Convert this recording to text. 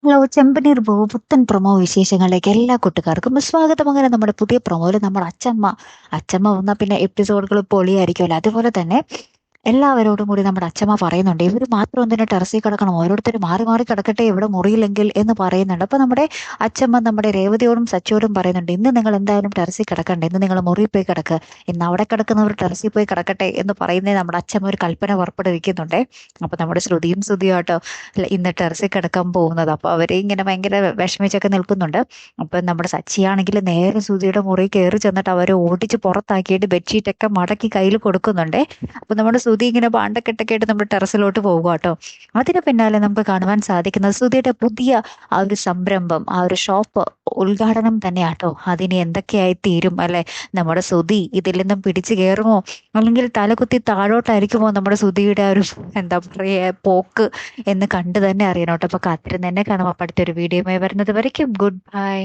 Hello ചെമ്പനീർ പൂവ് പുത്തൻ promo വിശേഷങ്ങളിലേക്ക് എല്ലാ കൂട്ടുകാർക്കും സ്വാഗതം. അങ്ങനെ നമ്മുടെ പുതിയ പ്രൊമോയിൽ നമ്മുടെ അച്ചമ്മ വന്നാൽ പിന്നെ എപ്പിസോഡുകൾ പൊളിയായിരിക്കുമല്ലോ. അതുപോലെ തന്നെ എല്ലാവരോടും കൂടി നമ്മുടെ അച്ചമ്മ പറയുന്നുണ്ട്, ഇവർ മാത്രം എന്തിനാ ടെറസിൽ കിടക്കണം, ഓരോരുത്തർ മാറി മാറി കിടക്കട്ടെ ഇവിടെ മുറിയില്ലെങ്കിൽ എന്ന് പറയുന്നുണ്ട്. അപ്പൊ നമ്മുടെ അച്ചമ്മ നമ്മുടെ രേവതിയോടും സച്ചിയോടും പറയുന്നുണ്ട്, ഇന്ന് നിങ്ങൾ എന്തായാലും ടെറസിൽ കിടക്കണ്ട, ഇന്ന് നിങ്ങൾ മുറിയിൽ പോയി കിടക്കുക, ഇന്ന് അവിടെ കിടക്കുന്നവർ ടെറസിൽ പോയി കിടക്കട്ടെ എന്ന് പറയുന്നത് നമ്മുടെ അച്ചമ്മ ഒരു കൽപ്പന പുറപ്പെടുവിക്കുന്നുണ്ട്. അപ്പൊ നമ്മുടെ ശ്രുതിയും ആട്ടോ ഇന്ന് ടെറസിൽ കിടക്കാൻ പോകുന്നത്. അപ്പൊ അവരെ ഇങ്ങനെ ഭയങ്കര വിഷമിച്ചൊക്കെ നിൽക്കുന്നുണ്ട്. അപ്പൊ നമ്മുടെ സച്ചിയാണെങ്കിൽ നേരെ ശ്രുതിയുടെ മുറി കയറി ചെന്നിട്ട് അവരെ ഓടിച്ച് പുറത്താക്കിയിട്ട് ബെഡ്ഷീറ്റൊക്കെ മടക്കി കയ്യിൽ കൊടുക്കുന്നുണ്ട്. അപ്പൊ നമ്മുടെ ശ്രുതി ഇങ്ങനെ പാണ്ടക്കെട്ടൊക്കെ ആയിട്ട് നമ്മുടെ ടെറസിലോട്ട് പോകുക കേട്ടോ. അതിന് പിന്നാലെ നമുക്ക് കാണുവാൻ സാധിക്കുന്നത് ശ്രുതിയുടെ പുതിയ ആ ഒരു സംരംഭം, ആ ഒരു ഷോപ്പ് ഉദ്ഘാടനം തന്നെയാട്ടോ. അതിന് എന്തൊക്കെയായി തീരും അല്ലെ, നമ്മുടെ ശ്രുതി ഇതിൽ നിന്നും പിടിച്ചു കയറുമോ, അല്ലെങ്കിൽ തലകുത്തി താഴോട്ടായിരിക്കുമോ നമ്മുടെ ശ്രുതിയുടെ ആ ഒരു എന്താ പറയാ പോക്ക് എന്ന് കണ്ടു തന്നെ അറിയണം കേട്ടോ. അപ്പൊ കാത്തിരുന്ന് തന്നെ കാണാം. അപ്പൊ അടുത്തൊരു വീഡിയോയുമായി വരുന്നത് വരയ്ക്കും ഗുഡ് ബൈ.